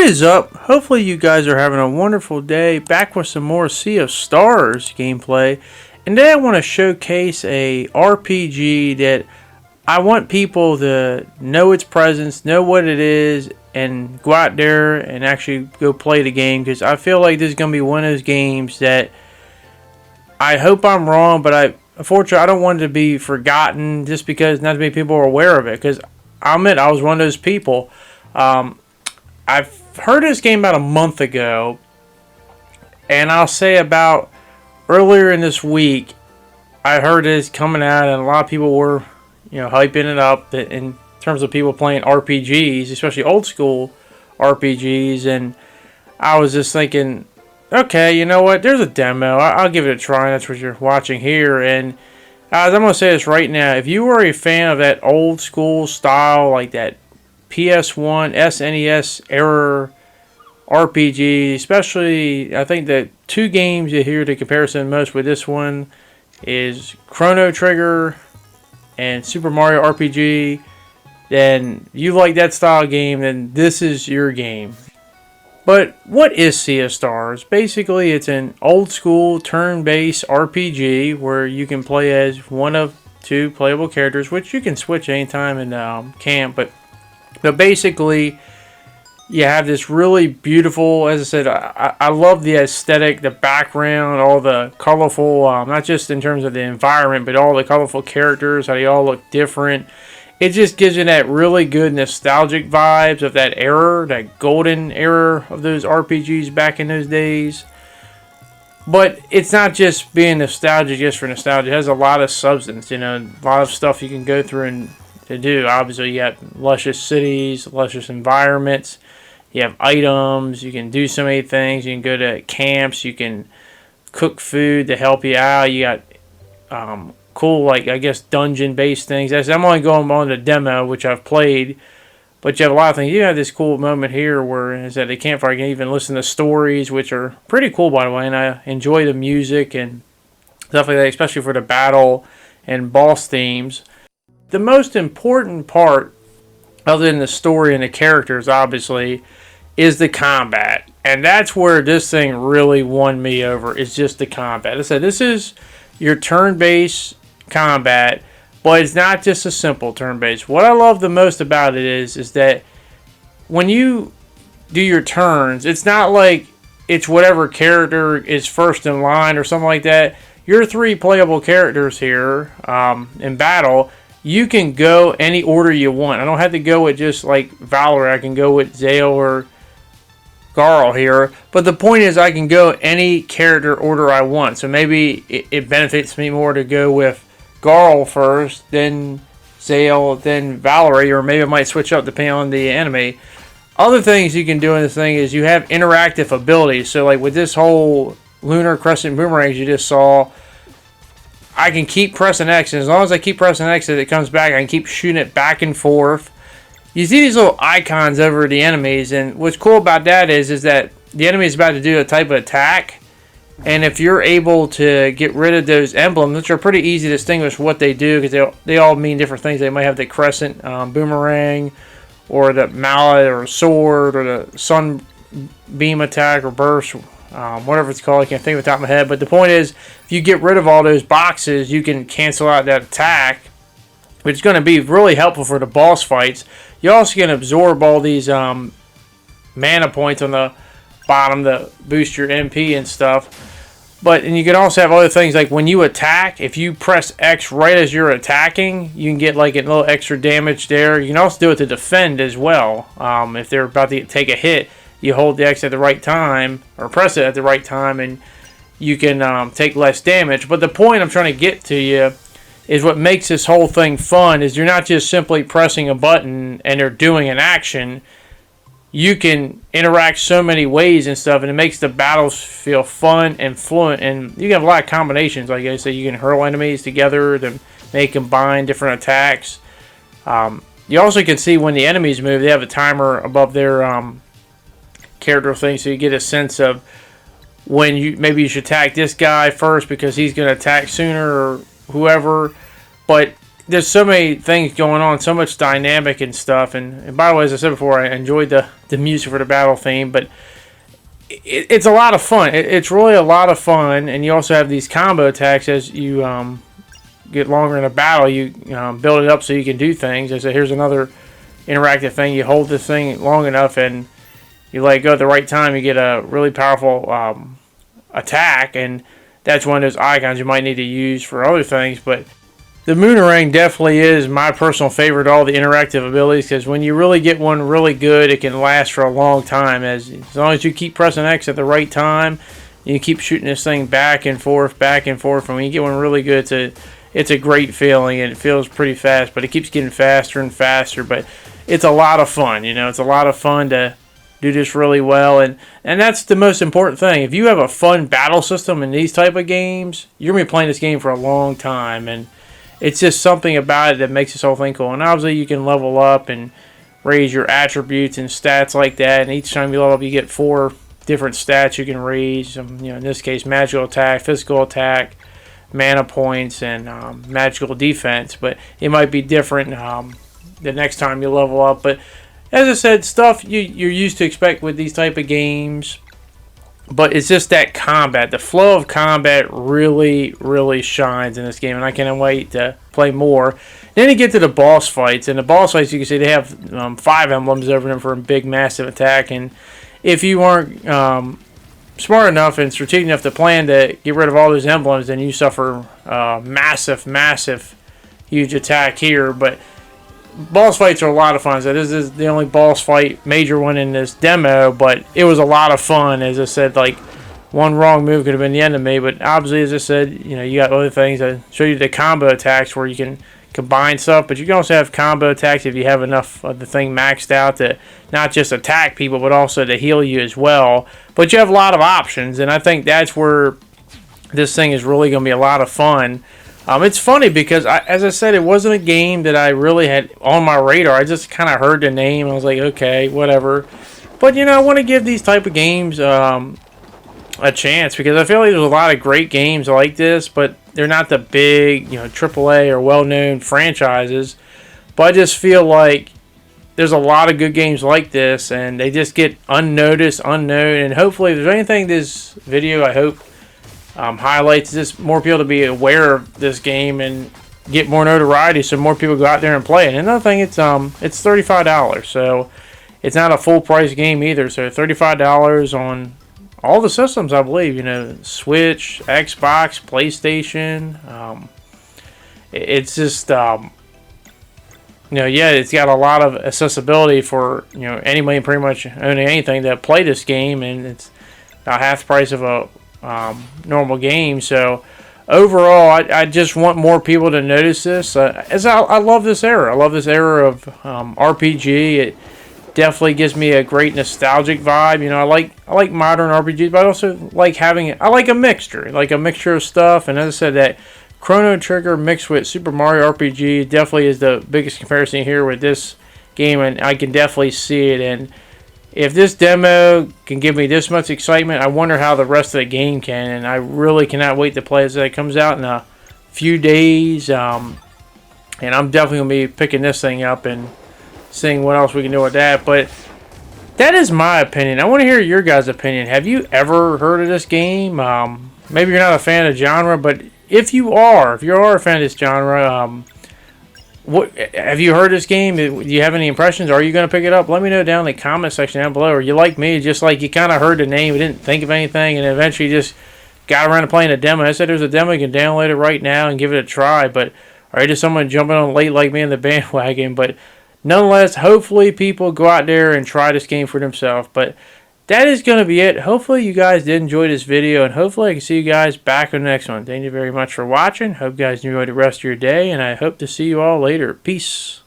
is up? Hopefully you guys are having a wonderful day. Back with some more Sea of Stars gameplay. And today I want to showcase a RPG that I want people to know its presence, know what it is, and go out there and actually go play the game. Because I feel like this is going to be one of those games that I hope I'm wrong, but unfortunately I don't want it to be forgotten just because not many people are aware of it. Because I'll admit I was one of those people. I've heard this game about a month ago, and I'll say about earlier in this week, I heard this coming out, and a lot of people were, hyping it up in terms of people playing RPGs, especially old school RPGs, and I was just thinking, okay, you know what, there's a demo, I'll give it a try, and that's what you're watching here, and I'm going to say this right now, if you were a fan of that old school style, like that PS1, SNES era RPG, especially, I think the two games you hear the comparison most with this one is Chrono Trigger and Super Mario RPG. Then you like that style game, then this is your game. But what is Sea of Stars? Basically, it's an old school turn-based RPG where you can play as one of two playable characters, which you can switch anytime in camp, but basically, you have this really beautiful, as I said, I love the aesthetic, the background, all the colorful, not just in terms of the environment, but all the colorful characters, how they all look different. It just gives you that really good nostalgic vibes of that era, that golden era of those RPGs back in those days. But it's not just being nostalgic just for nostalgia. It has a lot of substance, a lot of stuff you can go through and to do. Obviously, you got luscious cities, luscious environments. You have items. You can do so many things. You can go to camps. You can cook food to help you out. You got cool, dungeon-based things. I'm only going on the demo, which I've played. But you have a lot of things. You have this cool moment here where is at the campfire you can even listen to stories, which are pretty cool, by the way. And I enjoy the music and stuff like that, especially for the battle and boss themes. The most important part, other than the story and the characters, obviously, is the combat. And that's where this thing really won me over, is just the combat. I said, this is your turn-based combat, but it's not just a simple turn-based. What I love the most about it is that when you do your turns, it's not like it's whatever character is first in line or something like that. Your three playable characters here in battle, you can go any order you want. I don't have to go with just like Valor. I can go with Zale or Garl here. But the point is I can go any character order I want. So maybe it benefits me more to go with Garl first, then Zale, then Valerie. Or maybe I might switch up depending on the enemy. Other things you can do in this thing is you have interactive abilities. So like with this whole Lunar Crescent Boomerangs you just saw, I can keep pressing X, and as long as I keep pressing X as it comes back, I can keep shooting it back and forth. You see these little icons over the enemies, and what's cool about that is that the enemy is about to do a type of attack, and if you're able to get rid of those emblems, which are pretty easy to distinguish what they do, because they all mean different things. They might have the crescent boomerang, or the mallet, or sword, or the sunbeam attack, or burst, whatever it's called. I can't think of the top of my head, but the point is, if you get rid of all those boxes, you can cancel out that attack, which is going to be really helpful for the boss fights. You also can absorb all these mana points on the bottom to boost your MP and stuff. And you can also have other things like when you attack, if you press X right as you're attacking, you can get like a little extra damage there. You can also do it to defend as well. If they're about to take a hit, you hold the X at the right time, or press it at the right time, and you can take less damage. But the point I'm trying to get to you is what makes this whole thing fun is you're not just simply pressing a button and they're doing an action. You can interact so many ways and stuff, and it makes the battles feel fun and fluent. And you can have a lot of combinations. Like I said, you can hurl enemies together to make combine different attacks. You also can see when the enemies move, they have a timer above their character thing, so you get a sense of when maybe you should attack this guy first because he's going to attack sooner, or whoever. But there's so many things going on, so much dynamic and stuff. And by the way, as I said before, I enjoyed the music for the battle theme, but it's a lot of fun. It's really a lot of fun, and you also have these combo attacks as you get longer in a battle. You build it up so you can do things. So here's another interactive thing. You hold this thing long enough and you let it go at the right time, you get a really powerful attack, and that's one of those icons you might need to use for other things. But the Moonerang definitely is my personal favorite of all the interactive abilities, because when you really get one really good, it can last for a long time. As long as you keep pressing X at the right time, you keep shooting this thing back and forth, and when you get one really good, it's a great feeling, and it feels pretty fast, but it keeps getting faster and faster. But it's a lot of fun, it's a lot of fun to do this really well, and that's the most important thing. If you have a fun battle system in these type of games, you're going to be playing this game for a long time, and it's just something about it that makes this whole thing cool. And obviously you can level up and raise your attributes and stats like that, and each time you level up you get 4 different stats you can raise. In this case, magical attack, physical attack, mana points, and magical defense. But it might be different the next time you level up. But as I said, stuff you're used to expect with these type of games. But it's just that combat. The flow of combat really, really shines in this game, and I can't wait to play more. Then you get to the boss fights, and the boss fights, you can see they have 5 emblems over them for a big, massive attack. And if you aren't smart enough and strategic enough to plan to get rid of all those emblems, then you suffer massive, huge attack here. But boss fights are a lot of fun. So this is the only boss fight major one in this demo, but it was a lot of fun. As I said, like, one wrong move could have been the end of me, but obviously, as I said, you got other things. I show you the combo attacks where you can combine stuff, but you can also have combo attacks if you have enough of the thing maxed out to not just attack people, but also to heal you as well. But you have a lot of options, and I think that's where this thing is really going to be a lot of fun. It's funny because, as I said, it wasn't a game that I really had on my radar. I just kind of heard the name. I was like, okay, whatever. But, I want to give these type of games a chance, because I feel like there's a lot of great games like this, but they're not the big, AAA or well-known franchises. But I just feel like there's a lot of good games like this, and they just get unnoticed, unknown. And hopefully, if there's anything this video, I hope, highlights this, more people to be aware of this game and get more notoriety, so more people go out there and play it. And another thing, it's $35, so it's not a full price game either. So $35 on all the systems, I believe. Switch, Xbox, PlayStation. It's just it's got a lot of accessibility for anybody pretty much owning anything to play this game, and it's about half the price of a normal game. So overall, I just want more people to notice this. As I love this era. I love this era of RPG. It definitely gives me a great nostalgic vibe. I like modern RPGs, but I also like I like a mixture of stuff. And as I said, that Chrono Trigger mixed with Super Mario RPG definitely is the biggest comparison here with this game, and I can definitely see it. And if this demo can give me this much excitement, I wonder how the rest of the game can. And I really cannot wait to play as it comes out in a few days. And I'm definitely going to be picking this thing up and seeing what else we can do with that. But that is my opinion. I want to hear your guys' opinion. Have you ever heard of this game? Maybe you're not a fan of the genre, but if you are a fan of this genre, what have you heard of this game? Do you have any impressions? Are you going to pick it up? Let me know down in the comment section down below. Or you like me, just like you kind of heard the name, you didn't think of anything, and eventually just got around to playing a demo. I said there's a demo, you can download it right now and give it a try. But are you just someone jumping on late like me in the bandwagon? But nonetheless, hopefully people go out there and try this game for themselves. But that is going to be it. Hopefully you guys did enjoy this video, and hopefully I can see you guys back on the next one. Thank you very much for watching. Hope you guys enjoy the rest of your day, and I hope to see you all later. Peace.